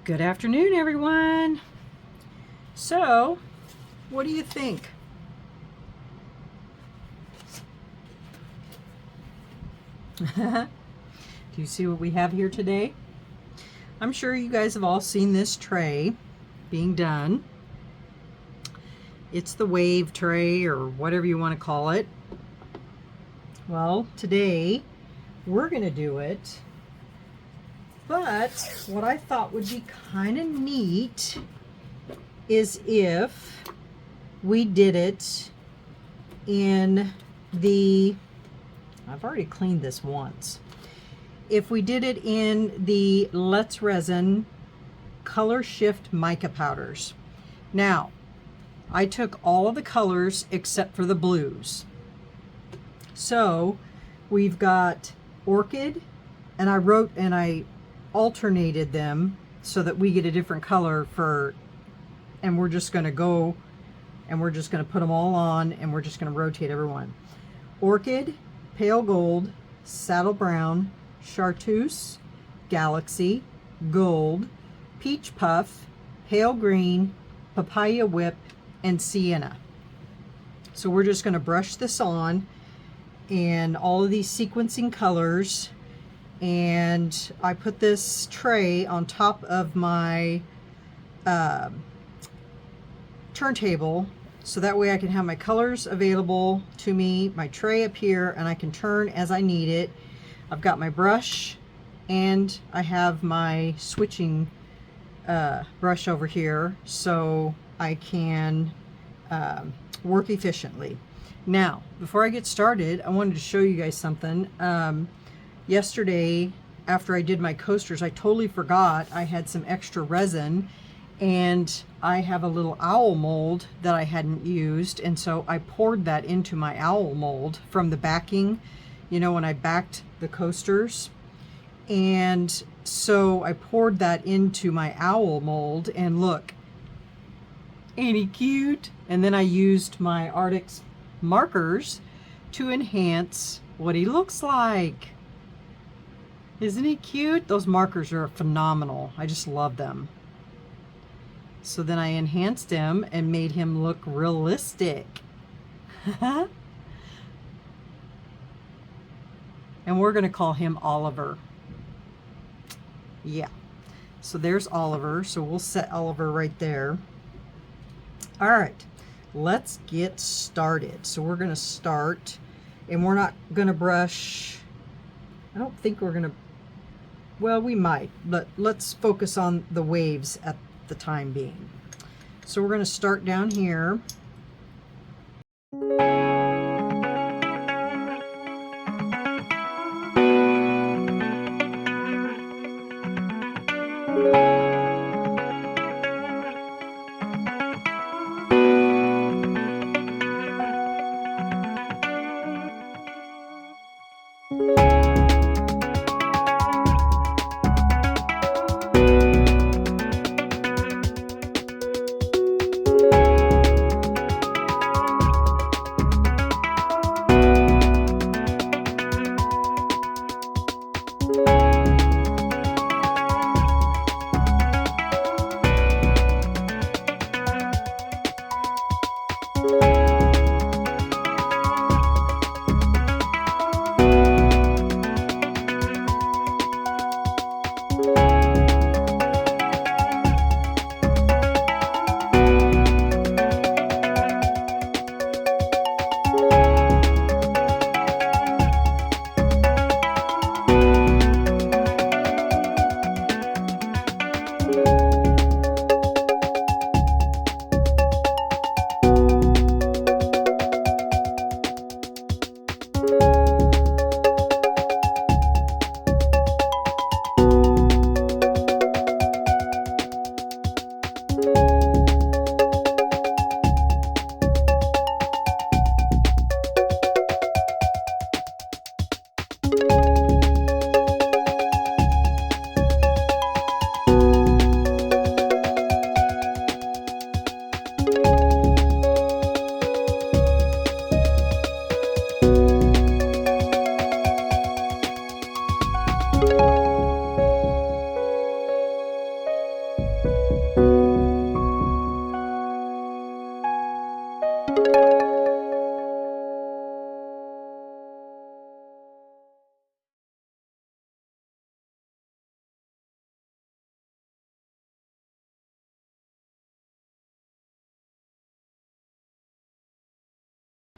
Good afternoon, everyone. So, what do you think? Do you see what we have here today? I'm sure you guys have all seen this tray being done. It's the wave tray, or whatever you want to call it. Well, today we're going to do it. But what I thought would be kind of neat is if we did it in the, I've already cleaned this once. If we did it in the Let's Resin Color Shift Mica powders. Now, I took all of the colors except for the blues. So we've got Orchid, and I alternated them so that we get a different color for, and we're just going to go and we're just going to put them all on, and we're just going to rotate everyone. Orchid, Pale Gold, Saddle Brown, Chartreuse, Galaxy, Gold, Peach Puff, Pale Green, Papaya Whip, and Sienna. So we're just going to brush this on in all of these sequencing colors. And I put this tray on top of my turntable, so that way I can have my colors available to me, my tray up here, and I can turn as I need it. I've got my brush, and I have my switching brush over here, so I can work efficiently. Now, before I get started, I wanted to show you guys something. Yesterday, after I did my coasters, I totally forgot I had some extra resin, and I have a little owl mold that I hadn't used, and so I poured that into my owl mold from the backing, you know, when I backed the coasters. And so I poured that into my owl mold, and look, ain't he cute? And then I used my Arctic markers to enhance what he looks like. Isn't he cute? Those markers are phenomenal. I just love them. So then I enhanced him and made him look realistic. And we're going to call him Oliver. Yeah. So there's Oliver. So we'll set Oliver right there. All right. Let's get started. So we're going to start, and we're not going to brush. I don't think we're going to. Well, we might, but let's focus on the waves at the time being. So we're going to start down here.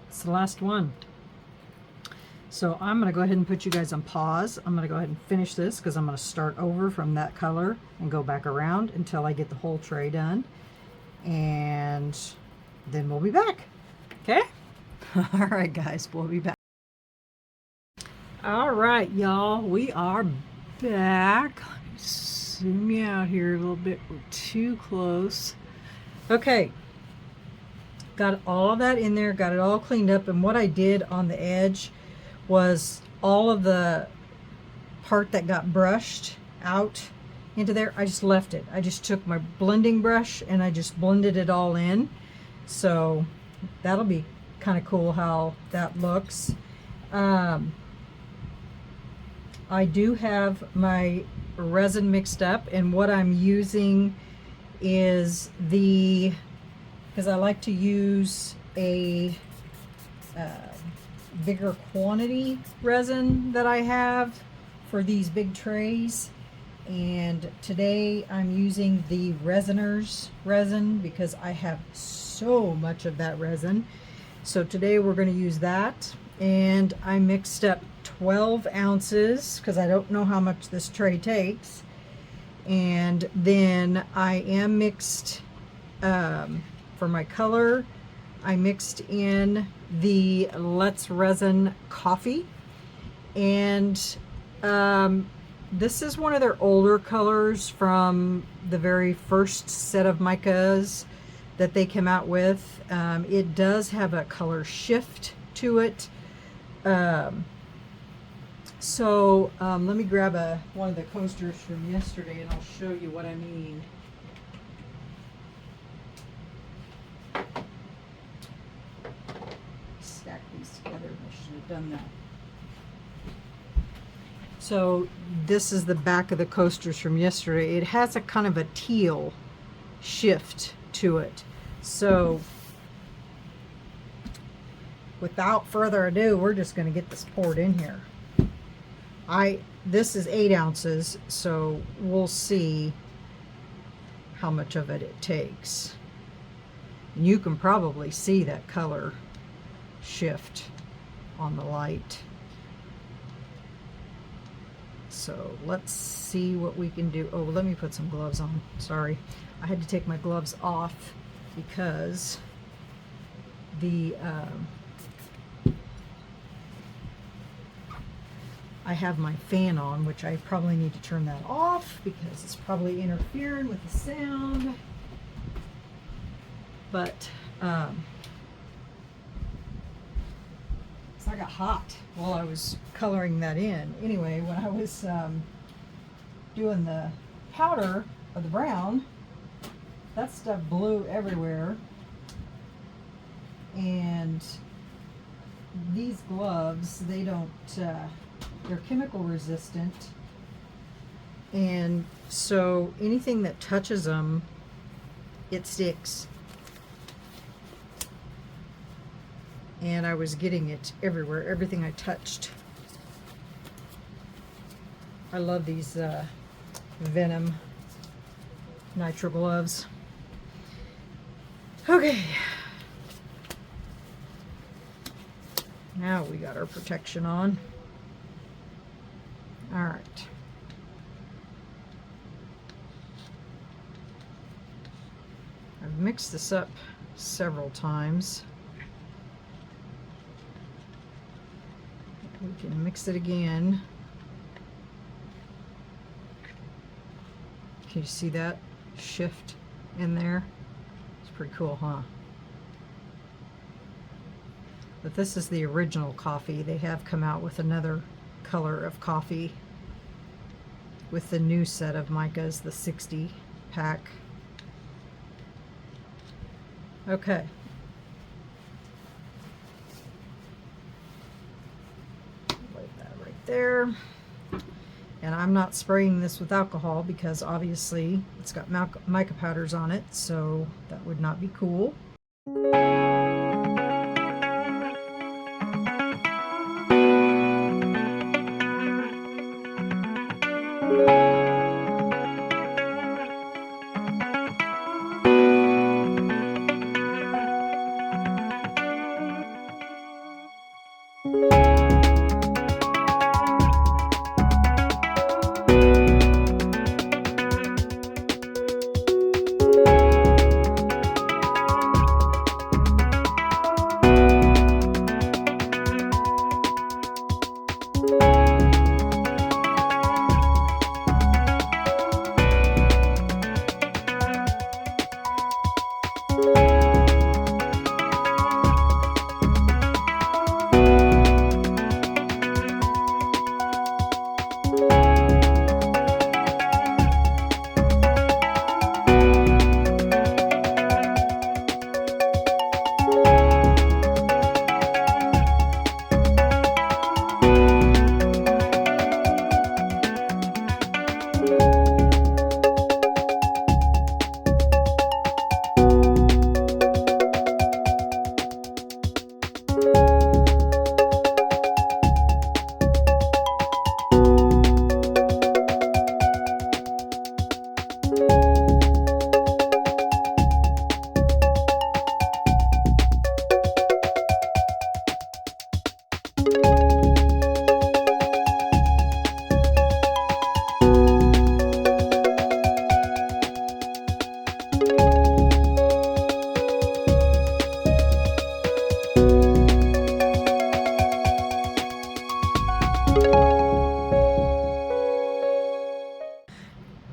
It's the last one. So I'm going to go ahead and put you guys on pause. I'm going to go ahead and finish this because I'm going to start over from that color and go back around until I get the whole tray done. And then we'll be back. Okay? All right, guys, we'll be back. All right, y'all, we are back. Let me zoom you out here a little bit. We're too close. Okay. Got all of that in there, got it all cleaned up, and what I did on the edge was all of the part that got brushed out into there, I just left it. I just took my blending brush and I just blended it all in. So that'll be kind of cool how that looks. I do have my resin mixed up, and what I'm using is because I like to use a bigger quantity resin that I have for these big trays. And today I'm using the Resiners resin because I have so much of that resin. So today we're going to use that, and I mixed up 12 ounces because I don't know how much this tray takes. And then I am mixed for my color, I mixed in the Let's Resin coffee, and this is one of their older colors from the very first set of micas that they came out with. It does have a color shift to it. So let me grab one of the coasters from yesterday and I'll show you what I mean. Stack these together. I should have done that. So this is the back of the coasters from yesterday. It has a kind of a teal shift to it. So without further ado, we're just going to get this poured in here. This is 8 ounces, so we'll see how much of it takes. And you can probably see that color shift on the light. So let's see what we can do. Oh, let me put some gloves on. Sorry, I had to take my gloves off because I have my fan on, which I probably need to turn that off because it's probably interfering with the sound. But so I got hot while I was coloring that in. Anyway, when I was doing the powder of the brown, that stuff blew everywhere. And these gloves, they don't, they're chemical resistant. And so anything that touches them, it sticks. And I was getting it everywhere, everything I touched. I love these Venom nitro gloves. Okay. Now we got our protection on. All right. I've mixed this up several times. We can mix it again. Can you see that shift in there? It's pretty cool, huh? But this is the original coffee. They have come out with another color of coffee with the new set of micas, the 60 pack. Okay. Lay that right there. And I'm not spraying this with alcohol because obviously it's got mica powders on it, so that would not be cool.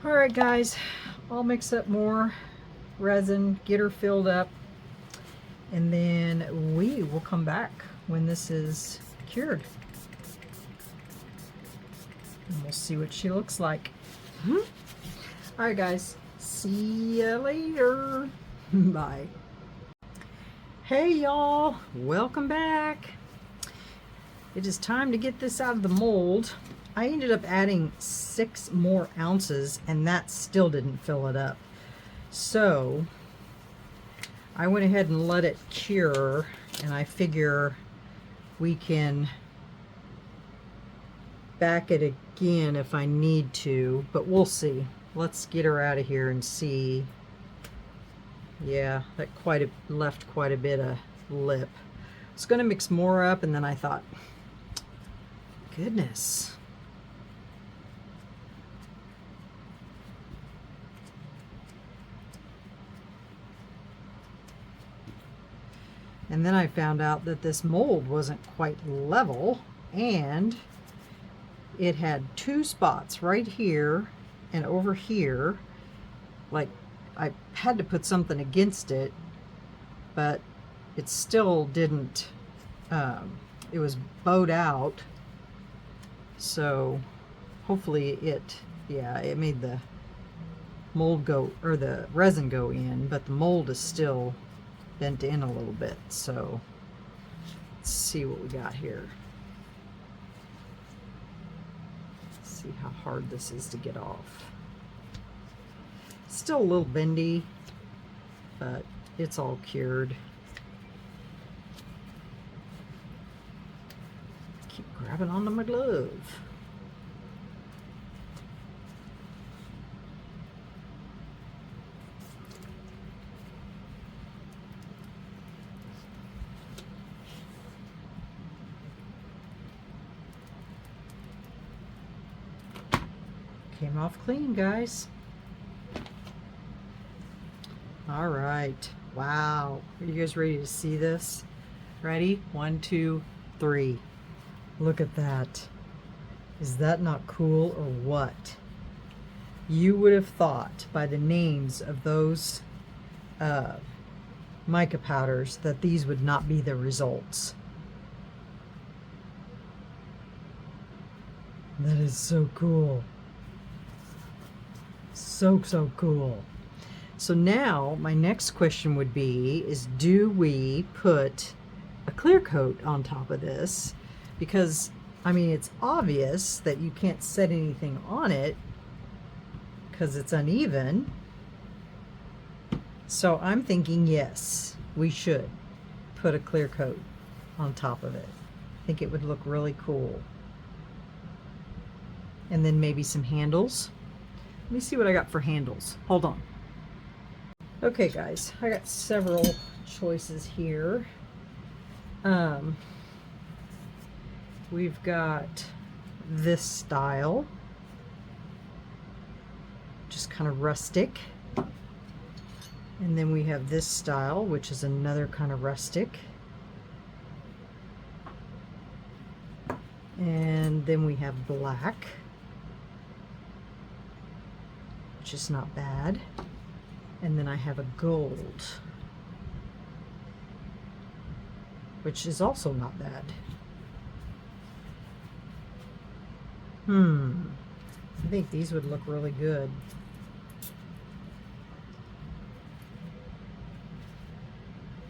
Alright guys, I'll mix up more resin, get her filled up, and then we will come back when this is cured. And we'll see what she looks like. Alright guys, see ya later. Bye. Hey y'all, welcome back. It is time to get this out of the mold. I ended up adding 6 more ounces and that still didn't fill it up. So I went ahead and let it cure, and I figure we can back it again if I need to, but we'll see. Let's get her out of here and see. Yeah, that left quite a bit of lip. I was going to mix more up, and then I thought, goodness. And then I found out that this mold wasn't quite level, and it had 2 spots right here and over here. Like, I had to put something against it, but it still didn't, it was bowed out. So hopefully it made the mold go, or the resin go in, but the mold is still bent in a little bit. So let's see what we got here. Let's see how hard this is to get off. Still a little bendy, but it's all cured. Keep grabbing onto my glove. Came off clean, guys. All right. Wow. Are you guys ready to see this? Ready? 1, 2, 3. Look at that. Is that not cool or what? You would have thought by the names of those mica powders that these would not be the results. That is so cool. So cool. So now my next question would be is, do we put a clear coat on top of this? Because I mean, it's obvious that you can't set anything on it because it's uneven. So I'm thinking yes, we should put a clear coat on top of it. I think it would look really cool. And then maybe some handles. Let me see what I got for handles. Hold on. Okay guys, I got several choices here. we've got this style, just kind of rustic. And then we have this style, which is another kind of rustic. And then we have black, which is not bad. And then I have a gold, which is also not bad. I think these would look really good.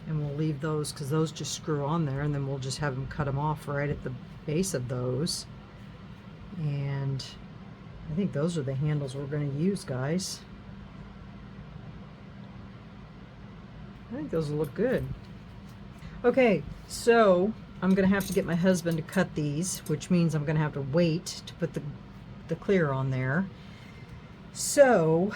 And we'll leave those because those just screw on there, and then we'll just have them cut them off right at the base of those. And I think those are the handles we're going to use, guys. I think those will look good. Okay, so I'm going to have to get my husband to cut these, which means I'm going to have to wait to put the clear on there. So,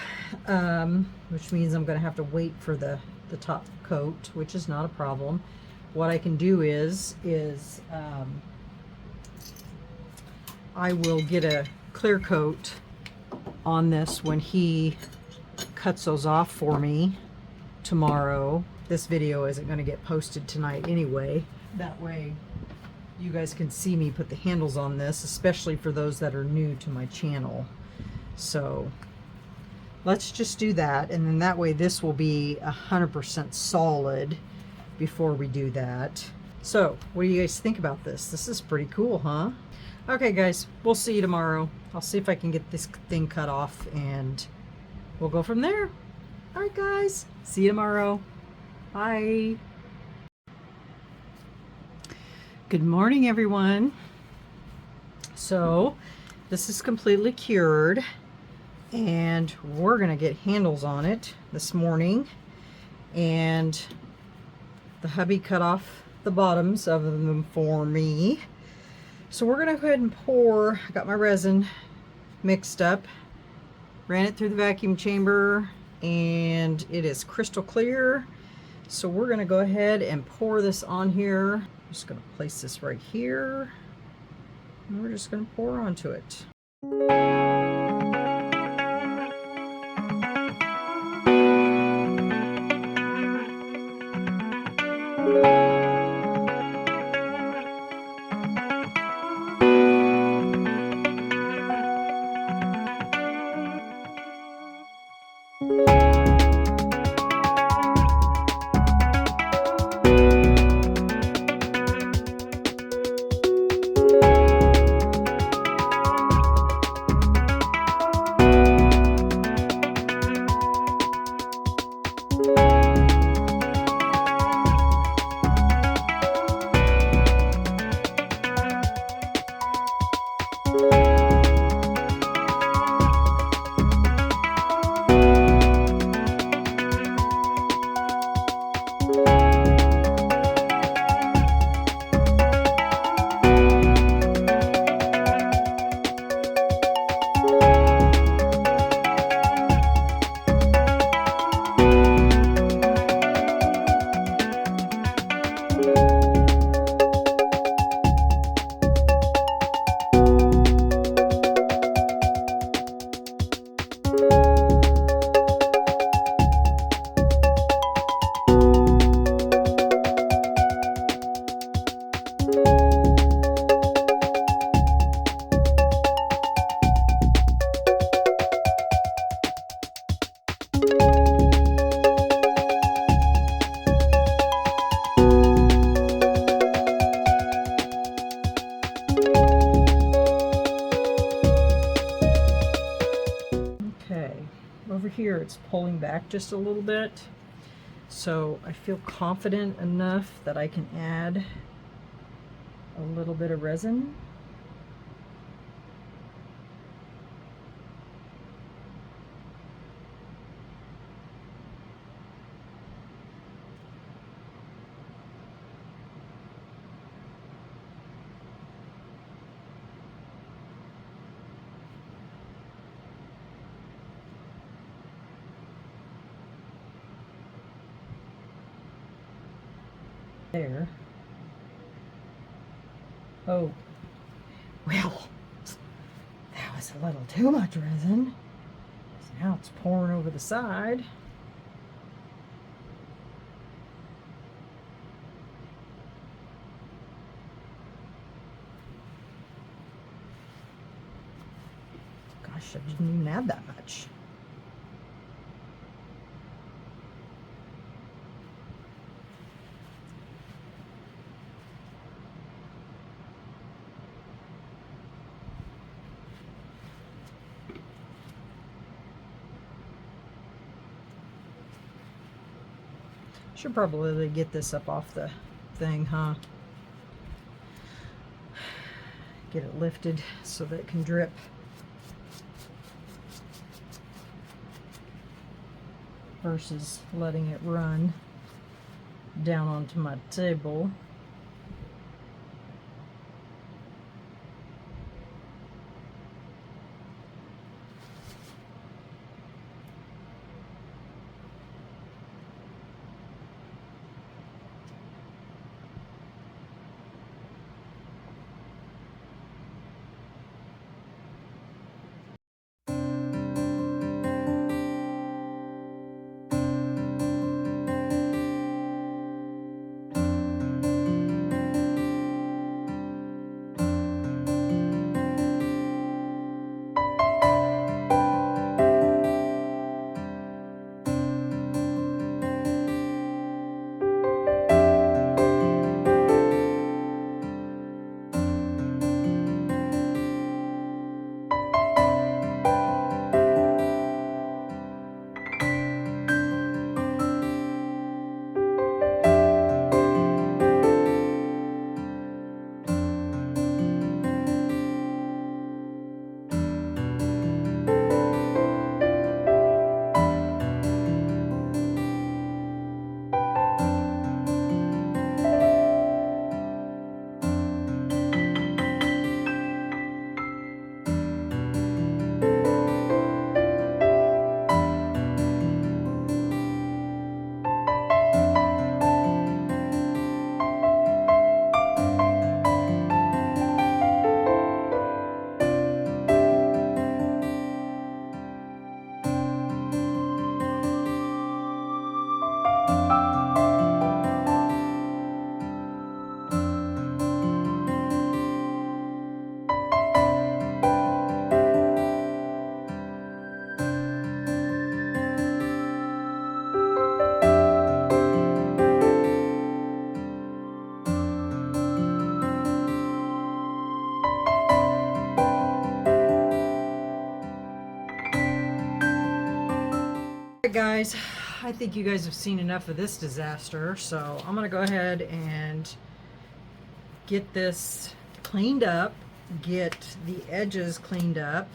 which means I'm going to have to wait for the top coat, which is not a problem. What I can do is I will get a clear coat on this when he cuts those off for me tomorrow. This video isn't going to get posted tonight anyway. That way you guys can see me put the handles on this, especially for those that are new to my channel. So let's just do that, and then that way this will be 100% solid before we do that. So what do you guys think about this? This is pretty cool, huh? Okay guys, we'll see you tomorrow. I'll see if I can get this thing cut off and we'll go from there. All right guys, see you tomorrow. Bye. Good morning everyone. So this is completely cured, and we're gonna get handles on it this morning, and the hubby cut off the bottoms of them for me. So we're gonna go ahead and pour. I got my resin mixed up, ran it through the vacuum chamber, and it is crystal clear. So we're gonna go ahead and pour this on here. I'm just gonna place this right here, and we're just gonna pour onto it. Over here it's pulling back just a little bit, so I feel confident enough that I can add a little bit of resin. There. Oh, Well, that was a little too much resin. So now it's pouring over the side. Gosh, I didn't even add that much. Should probably get this up off the thing, huh? Get it lifted so that it can drip. Versus letting it run down onto my table. Guys, I think you guys have seen enough of this disaster, so I'm gonna go ahead and get this cleaned up, get the edges cleaned up,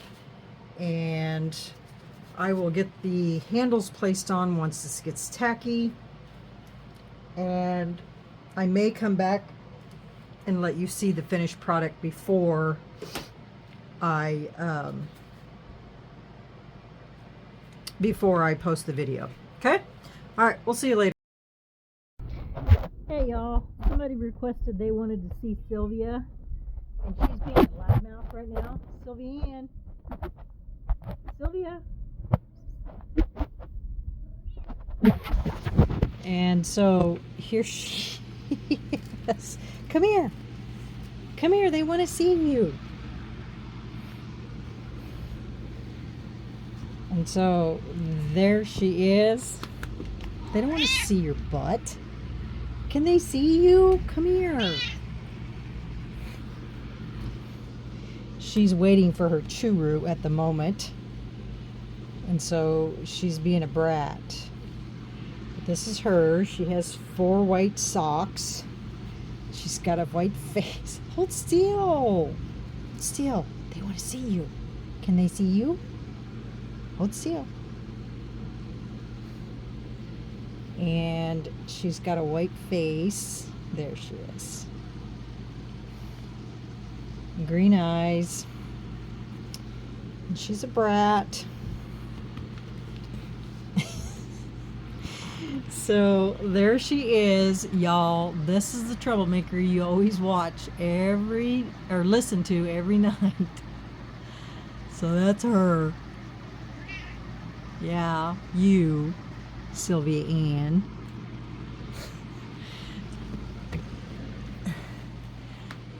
and I will get the handles placed on once this gets tacky, and I may come back and let you see the finished product before I post the video. Okay? Alright, we'll see you later. Hey y'all, somebody requested they wanted to see Sylvia, and she's being a loudmouth right now. Sylvia. And so here she is. Come here. Come here, they want to see you. And so there she is. They don't want to see your butt. Can they see you? Come here. She's waiting for her churu at the moment. And so she's being a brat. But this is her. She has 4 white socks. She's got a white face. Hold still. Hold still. They want to see you. Can they see you? Hold still. And she's got a white face. There she is. Green eyes. And she's a brat. So there she is, y'all. This is the troublemaker you always watch or listen to every night. So that's her. Yeah, you, Sylvia Ann.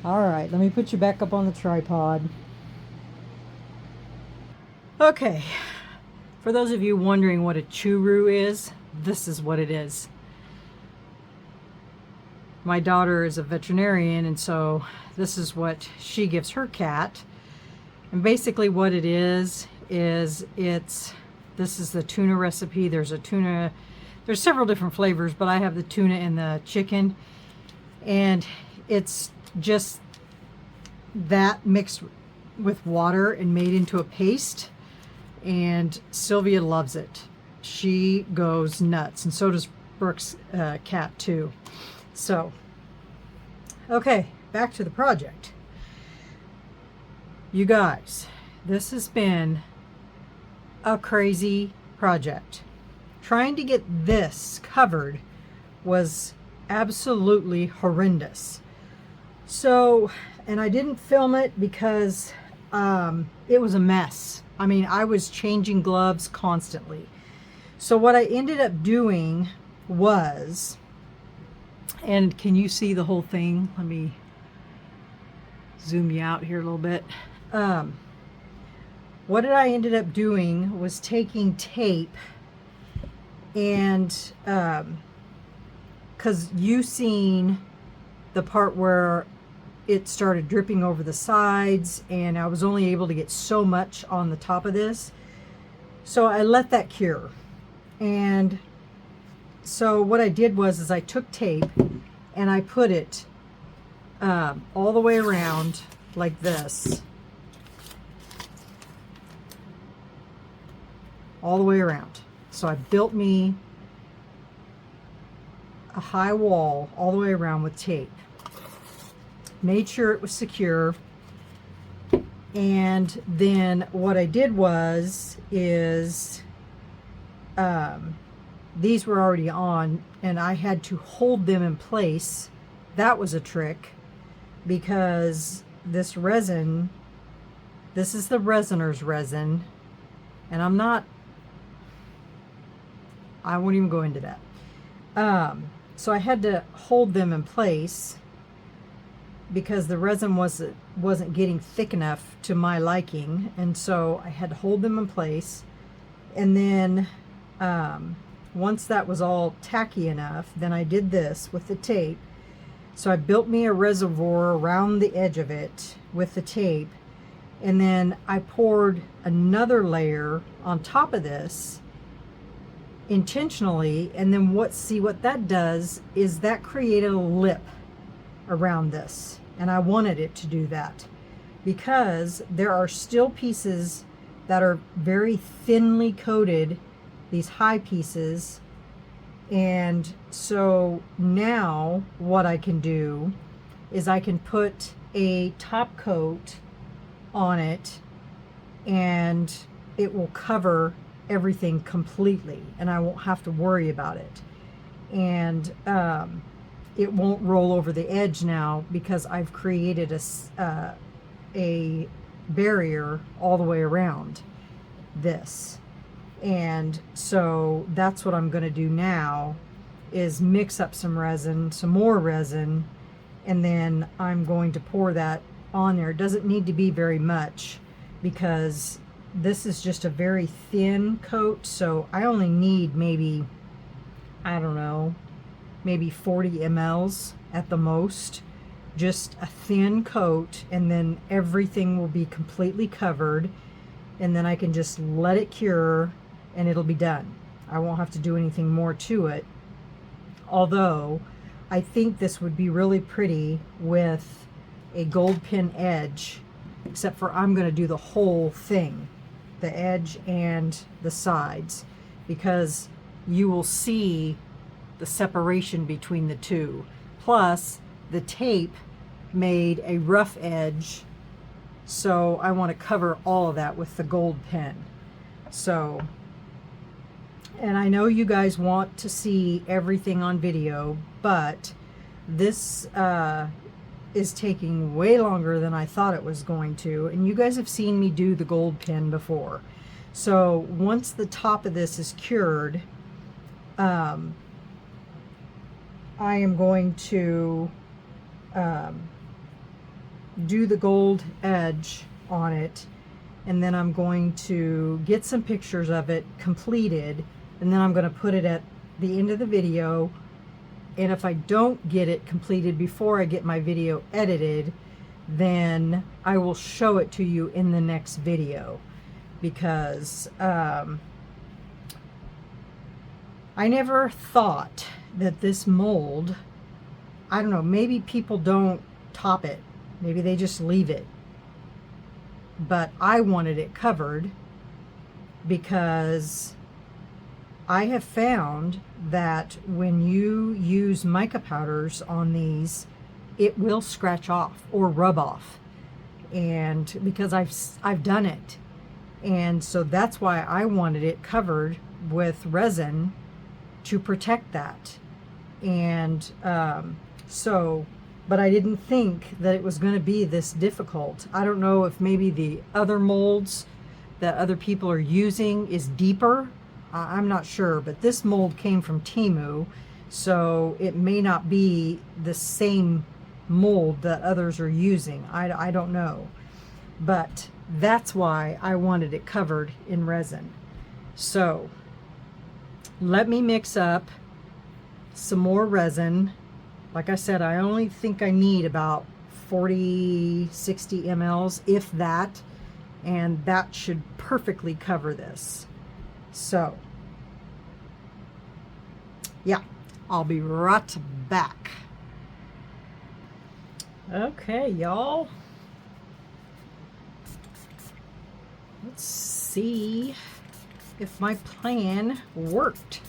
All right, let me put you back up on the tripod. Okay, for those of you wondering what a churu is, this is what it is. My daughter is a veterinarian, and so this is what she gives her cat. And basically what it is this is the tuna recipe. There's several different flavors, but I have the tuna and the chicken. And it's just that mixed with water and made into a paste. And Sylvia loves it. She goes nuts, and so does Brooke's cat too. So, okay, back to the project. You guys, this has been a crazy project. Trying to get this covered was absolutely horrendous. So, and I didn't film it because it was a mess. I mean, I was changing gloves constantly. So what I ended up doing was, and can you see the whole thing? Let me zoom you out here a little bit. What I ended up doing was taking tape and, because you seen the part where it started dripping over the sides, and I was only able to get so much on the top of this. So I let that cure. And so what I did was I took tape and I put it all the way around like this. All the way around. So I built me a high wall all the way around with tape. Made sure it was secure. And then what I did was these were already on, and I had to hold them in place. That was a trick, because this resin, this is the resiner's resin, and I won't even go into that. So I had to hold them in place because the resin wasn't getting thick enough to my liking, and so I had to hold them in place. And then once that was all tacky enough, then I did this with the tape. So I built me a reservoir around the edge of it with the tape, and then I poured another layer on top of this intentionally. And then what that does is that created a lip around this, and I wanted it to do that because there are still pieces that are very thinly coated, these high pieces. And so now what I can do is I can put a top coat on it, and it will cover everything completely, and I won't have to worry about it. And it won't roll over the edge now because I've created a barrier all the way around this. And so that's what I'm going to do now, is mix up some more resin, and then I'm going to pour that on there. It doesn't need to be very much because this is just a very thin coat, so I only need maybe, I don't know, maybe 40 mLs at the most. Just a thin coat, and then everything will be completely covered, and then I can just let it cure and it'll be done. I won't have to do anything more to it. Although I think this would be really pretty with a gold pin edge, except for I'm going to do the whole thing, the edge and the sides, because you will see the separation between the two. Plus the tape made a rough edge, so I want to cover all of that with the gold pen. So And I know you guys want to see everything on video, but this is taking way longer than I thought it was going to. And you guys have seen me do the gold pen before. So once the top of this is cured, I am going to do the gold edge on it, and then I'm going to get some pictures of it completed, and then I'm going to put it at the end of the video. And if I don't get it completed before I get my video edited, then I will show it to you in the next video, because I never thought that this mold, I don't know, maybe people don't top it, maybe they just leave it, but I wanted it covered because I have found that when you use mica powders on these, it will scratch off or rub off, and because I've done it, and so that's why I wanted it covered with resin to protect that. And but I didn't think that it was going to be this difficult. I don't know if maybe the other molds that other people are using is deeper. I'm not sure, but this mold came from Temu, so it may not be the same mold that others are using. I don't know, but that's why I wanted it covered in resin. So let me mix up some more resin. Like I said, I only think I need about 40-60 mLs, if that, and that should perfectly cover this. So yeah, I'll be right back. Okay, y'all, let's see if my plan worked.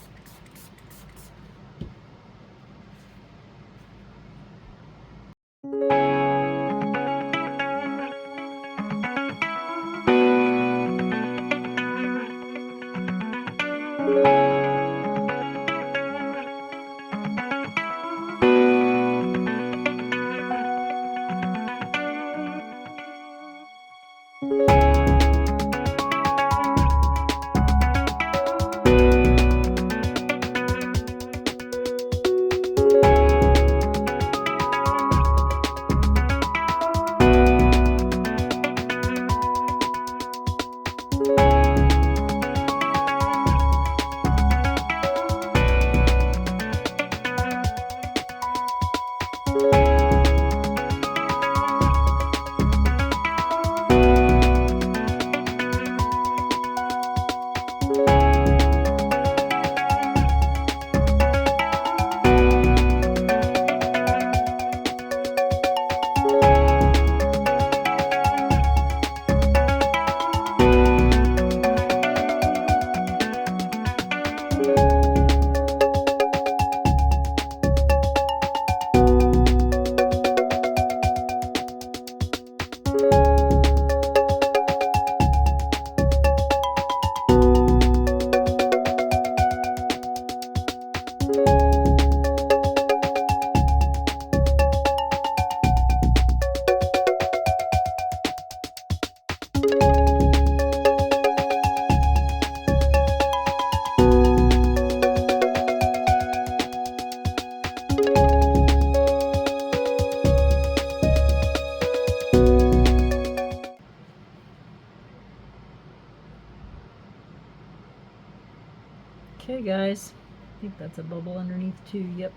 Okay guys, I think that's a bubble underneath too. Yep.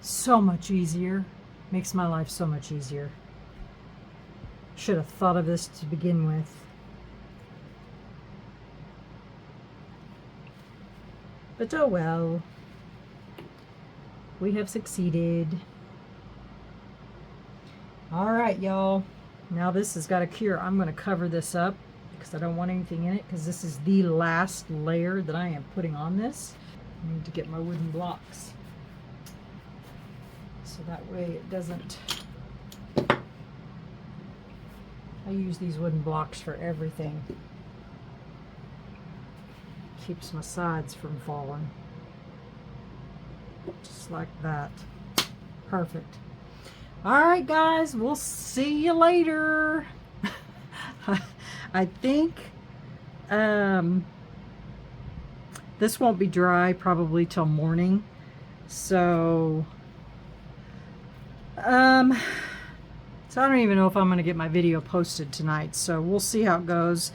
So much easier. Makes my life so much easier. Should have thought of this to begin with. But oh well. We have succeeded. Alright y'all. Now this has got to cure. I'm going to cover this up because I don't want anything in it, because this is the last layer that I am putting on this. I need to get my wooden blocks so that way it doesn't. I use these wooden blocks for everything. keeps my sides from falling. Just like that. Perfect. Alright guys, we'll see you later. I think this won't be dry probably till morning. So so I don't even know if I'm going to get my video posted tonight. So we'll see how it goes.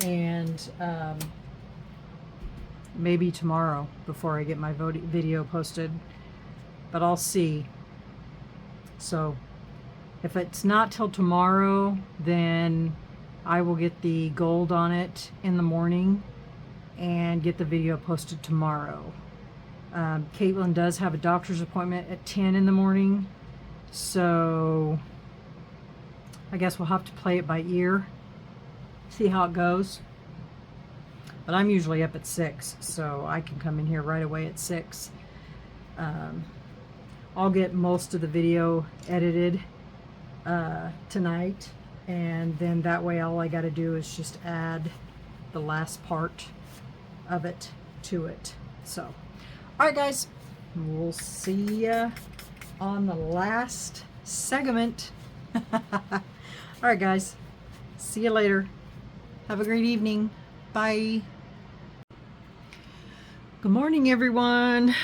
And maybe tomorrow before I get my video posted. But I'll see. So if it's not till tomorrow, then I will get the gold on it in the morning and get the video posted tomorrow. Caitlin does have a doctor's appointment at 10 in the morning, so I guess we'll have to play it by ear, see how it goes. But I'm usually up at 6, so I can come in here right away at 6. I'll get most of the video edited tonight, and then that way all I got to do is just add the last part of it to it. So alright guys, we'll see ya on the last segment. Alright guys, see you later. Have a great evening. Bye. Good morning everyone.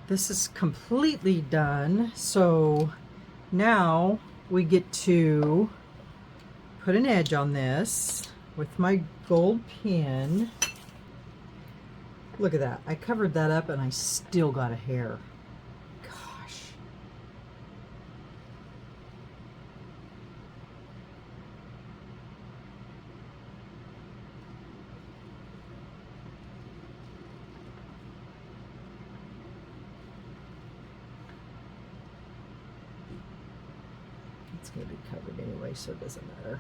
This is completely done, so now we get to put an edge on this with my gold pin. Look at that. I covered that up and I still got a hair. Gosh. It's going to be covered anyway, so it doesn't matter.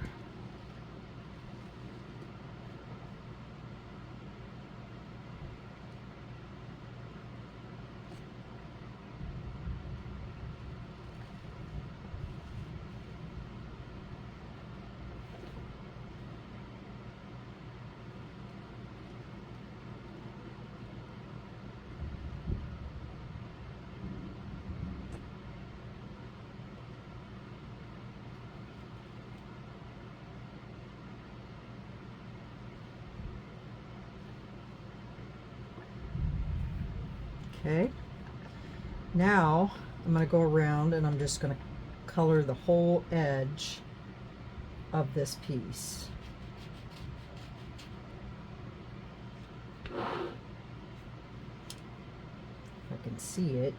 Okay, now I'm going to go around and I'm just going to color the whole edge of this piece. If I can see it.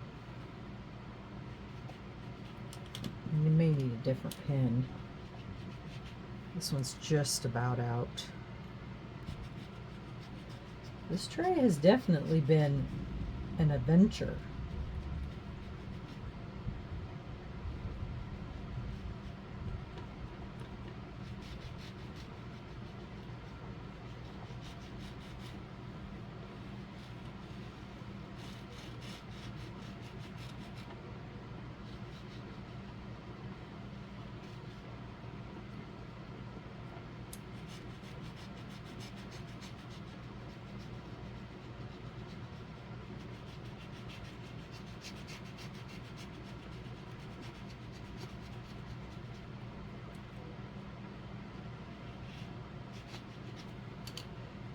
You may need a different pen. This one's just about out. This tray has definitely been an adventure.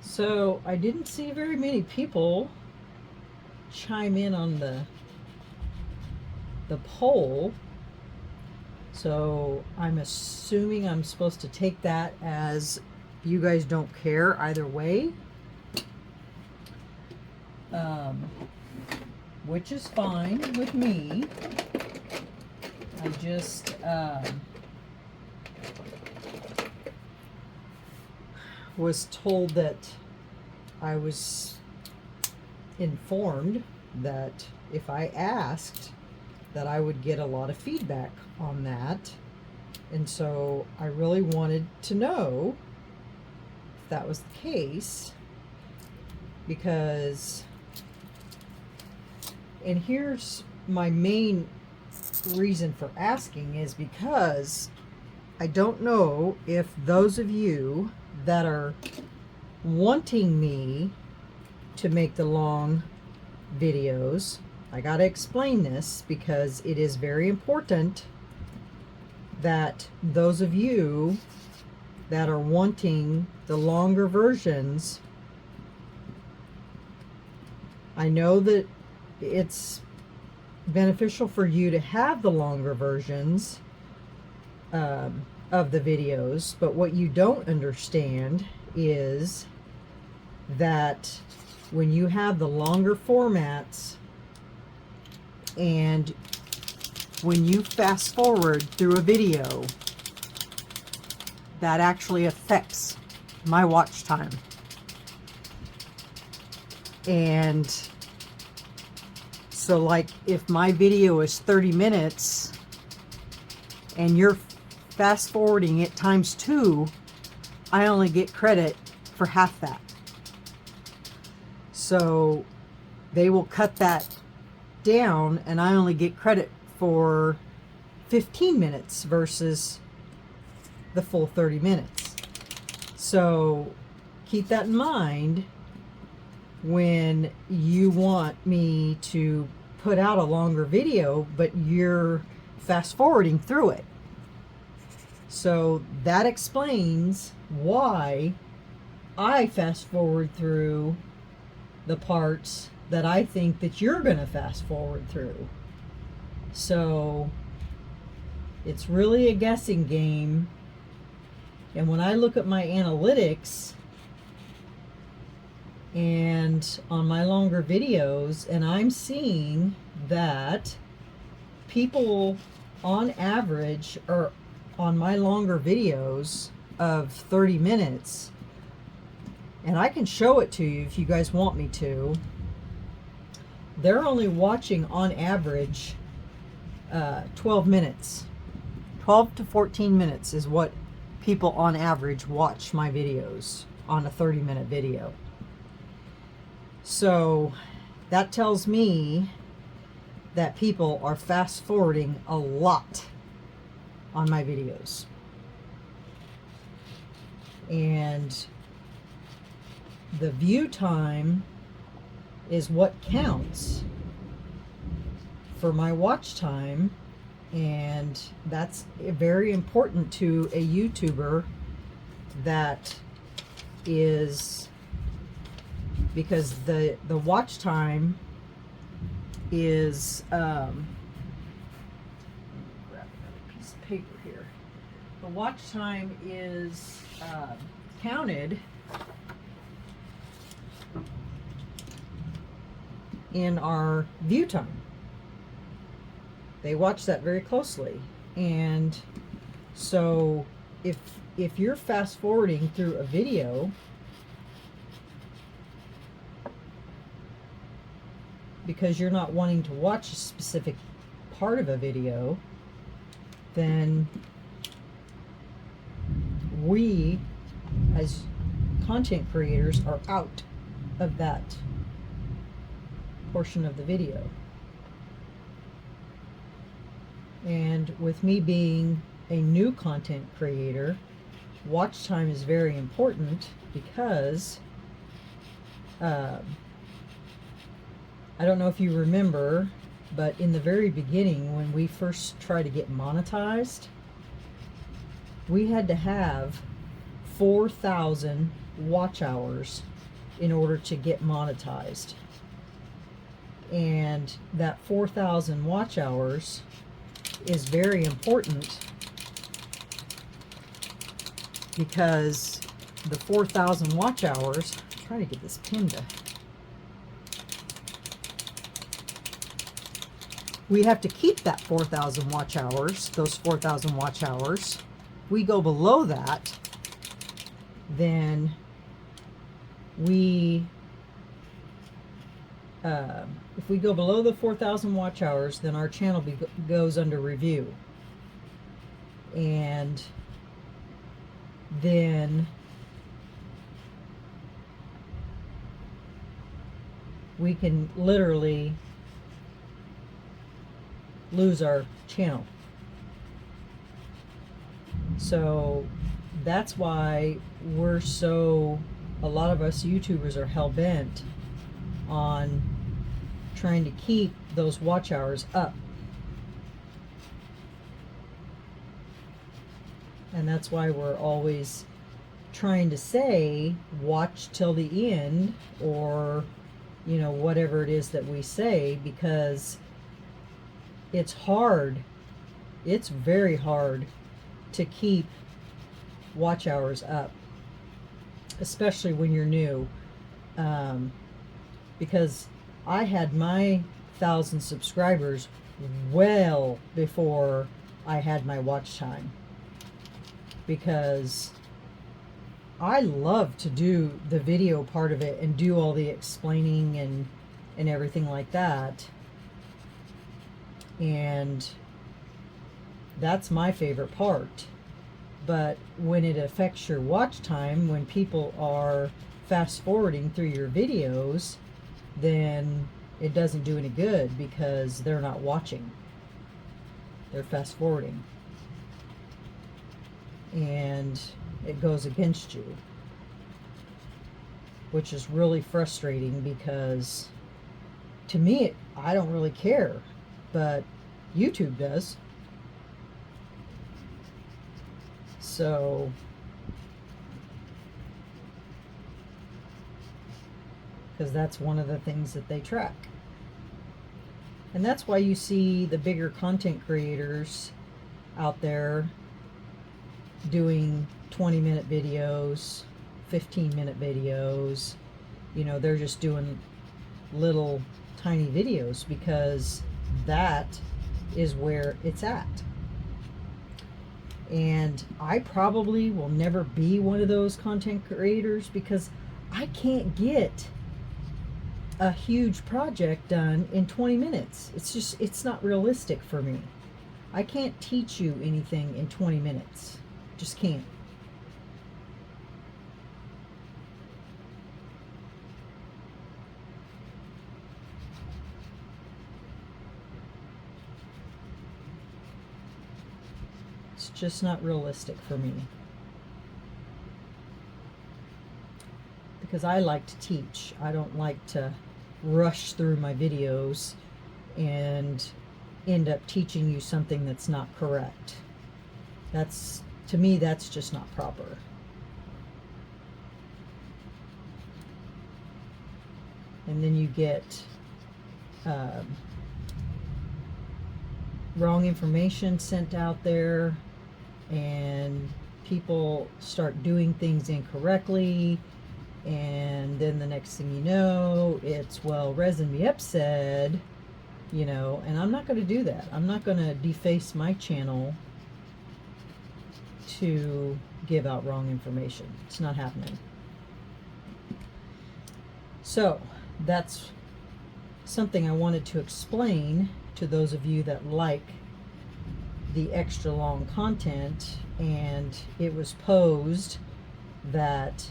So I didn't see very many people chime in on the poll, so I'm assuming I'm supposed to take that as you guys don't care either way, which is fine with me. I just was told that I was informed that if I asked that I would get a lot of feedback on that, and so I really wanted to know if that was the case, because, and here's my main reason for asking, is because I don't know if those of you that are wanting me to make the long videos. I got to explain this because it is very important that those of you that are wanting the longer versions, I know that it's beneficial for you to have the longer versions of the videos, but what you don't understand is that when you have the longer formats and when you fast forward through a video, that actually affects my watch time. And so like if my video is 30 minutes and you're fast forwarding it times 2, I only get credit for half that. So they will cut that down and I only get credit for 15 minutes versus the full 30 minutes. So keep that in mind when you want me to put out a longer video, but you're fast forwarding through it. So that explains why I fast forward through the parts that I think that you're going to fast forward through. So it's really a guessing game. And when I look at my analytics and on my longer videos, and I'm seeing that people on average are on my longer videos of 30 minutes, and I can show it to you if you guys want me to, they're only watching on average 12 minutes. 12 to 14 minutes is what people on average watch my videos on a 30-minute video. So that tells me that people are fast forwarding a lot on my videos. And the view time is what counts for my watch time, and that's very important to a YouTuber. That is because the watch time is grab another piece of paper here. The watch time is counted in our view time. They watch that very closely. And so if you're fast forwarding through a video because you're not wanting to watch a specific part of a video, then we as content creators are out of that portion of the video. And with me being a new content creator, watch time is very important because I don't know if you remember, but in the very beginning when we first tried to get monetized, we had to have 4,000 watch hours in order to get monetized. And that 4,000 watch hours is very important because the 4,000 watch hours, I'm trying to get this pin to, we have to keep that 4,000 watch hours, those 4,000 watch hours. We go below that, then we if we go below the 4,000 watch hours, then our channel goes under review. And then we can literally lose our channel. So that's why we're so a lot of us YouTubers are hell-bent on trying to keep those watch hours up. And that's why we're always trying to say, watch till the end, or, you know, whatever it is that we say, because it's hard. It's very hard to keep watch hours up, especially when you're new. Because I had my 1,000 subscribers well before I had my watch time, because I love to do the video part of it and do all the explaining and everything like that. And that's my favorite part. But when it affects your watch time, when people are fast forwarding through your videos, then it doesn't do any good, because they're not watching. They're fast forwarding. And it goes against you, which is really frustrating, because to me, I don't really care, but YouTube does. So because that's one of the things that they track. And that's why you see the bigger content creators out there doing 20-minute videos, 15-minute videos. You know, they're just doing little tiny videos, because that is where it's at. And I probably will never be one of those content creators, because I can't get a huge project done in 20 minutes. It's just, it's not realistic for me. I can't teach you anything in 20 minutes. Just can't. It's just not realistic for me. Because I like to teach. I don't like to rush through my videos and end up teaching you something that's not correct. That's, to me, that's just not proper. And then you get wrong information sent out there, and people start doing things incorrectly, and then the next thing you know, it's, well, Resin Me Up said, you know, and I'm not going to do that. I'm not going to deface my channel to give out wrong information. It's not happening. So that's something I wanted to explain to those of you that like the extra long content. And it was posed that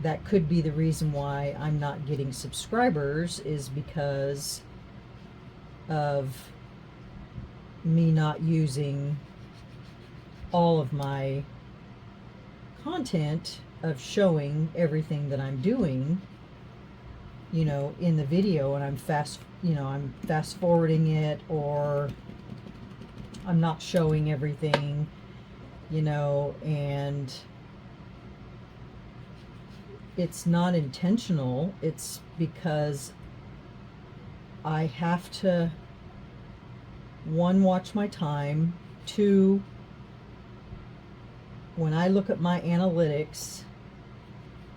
that could be the reason why I'm not getting subscribers, is because of me not using all of my content of showing everything that I'm doing, you know, in the video, and I'm fast forwarding it, or I'm not showing everything, you know, and it's not intentional. It's because I have to, one, watch my time, two, when I look at my analytics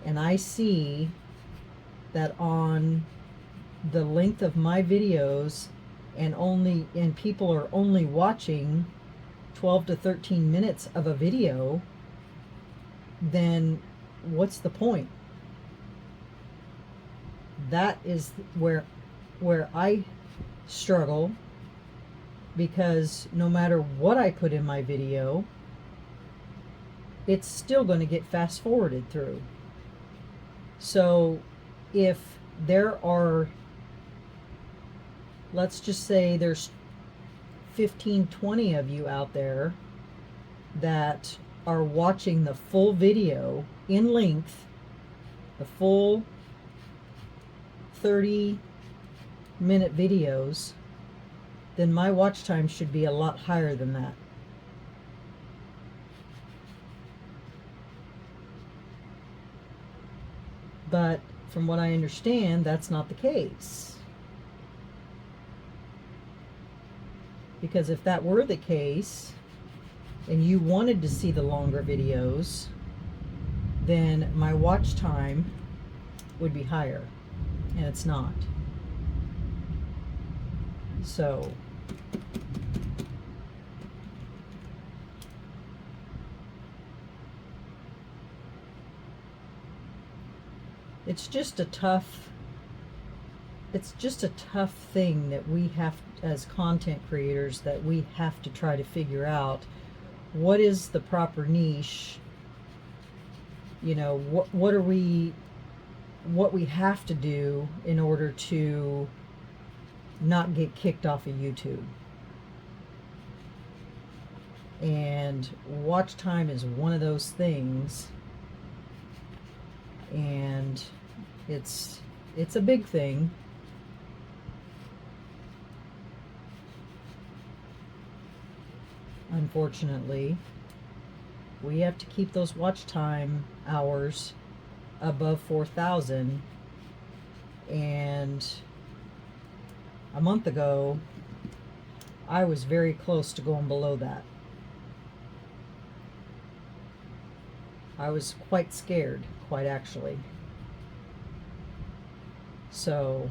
and I see that on the length of my videos and people are only watching 12 to 13 minutes of a video, then what's the point? That is where I struggle, because no matter what I put in my video, it's still going to get fast forwarded through. So if there are, let's just say there's 15, 20 of you out there that are watching the full video in length, the full 30-minute videos, then my watch time should be a lot higher than that. But from what I understand, that's not the case. Because if that were the case, and you wanted to see the longer videos, then my watch time would be higher, and it's not. So it's just a tough thing that we have, as content creators, that we have to try to figure out what is the proper niche, you know, what we have to do in order to not get kicked off of YouTube. And watch time is one of those things, and it's a big thing. Unfortunately, we have to keep those watch time hours above 4,000, and a month ago I was very close to going below that. I was quite scared, quite actually. So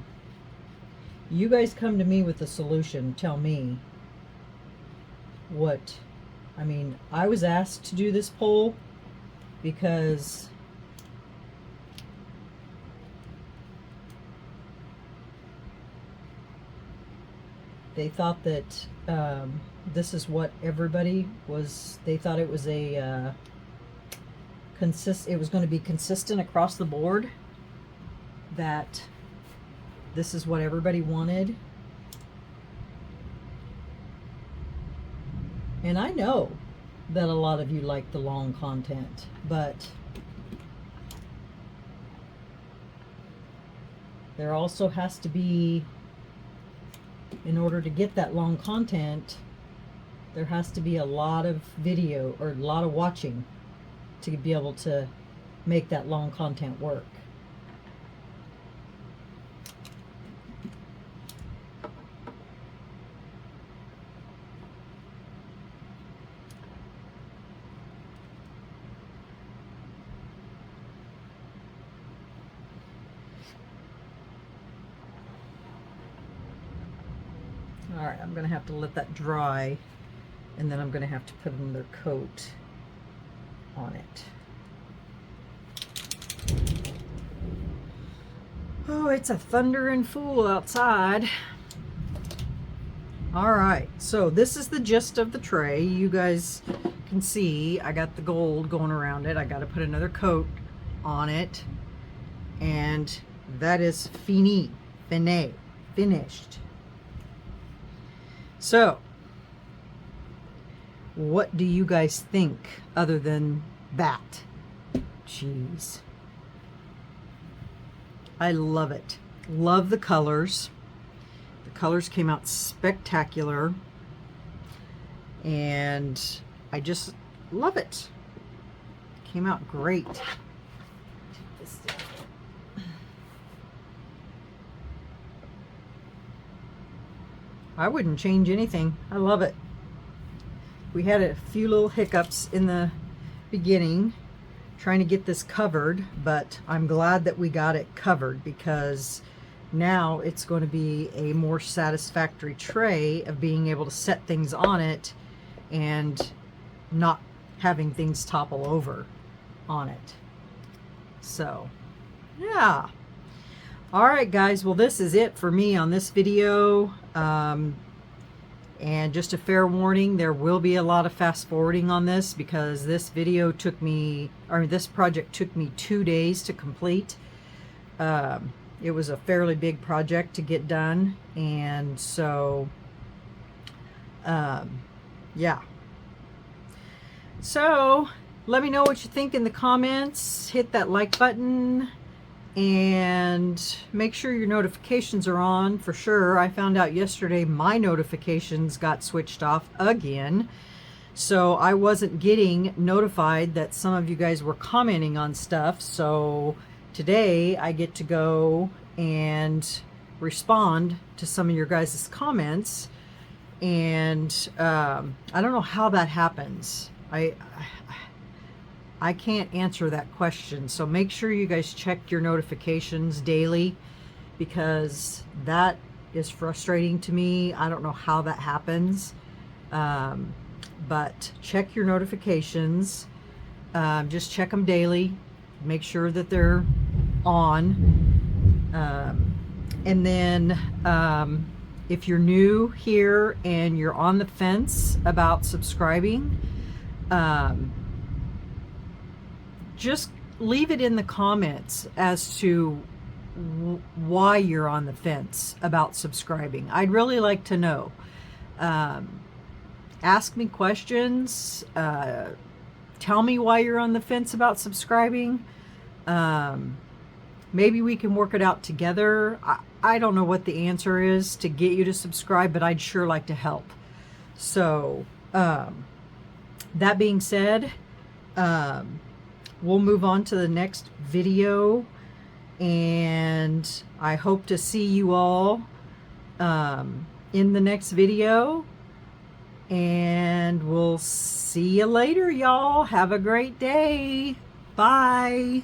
you guys come to me with a solution. Tell me what, I mean, I was asked to do this poll because they thought that this is what everybody was, they thought it was a it was going to be consistent across the board, that this is what everybody wanted. And I know that a lot of you like the long content, but there also has to be, in order to get that long content, there has to be a lot of video or a lot of watching to be able to make that long content work. All right, I'm going to have to let that dry, and then I'm going to have to put another coat on it. Oh, it's a thundering fool outside. All right, so this is the gist of the tray. You guys can see I got the gold going around it. I got to put another coat on it, and that is finished. So, what do you guys think other than that? Jeez. I love it. Love the colors. The colors came out spectacular. And I just love it. It came out great. Take this down. I wouldn't change anything. I love it. We had a few little hiccups in the beginning trying to get this covered, but I'm glad that we got it covered, because now it's going to be a more satisfactory tray of being able to set things on it and not having things topple over on it. So, yeah. All right, guys. Well, this is it for me on this video. And just a fair warning, there will be a lot of fast forwarding on this, because this video took me, or this project took me 2 days to complete. It was a fairly big project to get done, and so yeah. So let me know what you think in the comments. Hit that like button, and make sure your notifications are on for sure. I found out yesterday my notifications got switched off again, so I wasn't getting notified that some of you guys were commenting on stuff. So today I get to go and respond to some of your guys' comments, and I don't know how that happens. I can't answer that question. So make sure you guys check your notifications daily, because that is frustrating to me. I don't know how that happens. But check your notifications. Just check them daily. Make sure that they're on. And then if you're new here and you're on the fence about subscribing, just leave it in the comments as to why you're on the fence about subscribing. I'd really like to know. Ask me questions. Tell me why you're on the fence about subscribing. Maybe we can work it out together. I don't know what the answer is to get you to subscribe, but I'd sure like to help. So that being said, we'll move on to the next video, and I hope to see you all in the next video, and we'll see you later, y'all. Have a great day. Bye.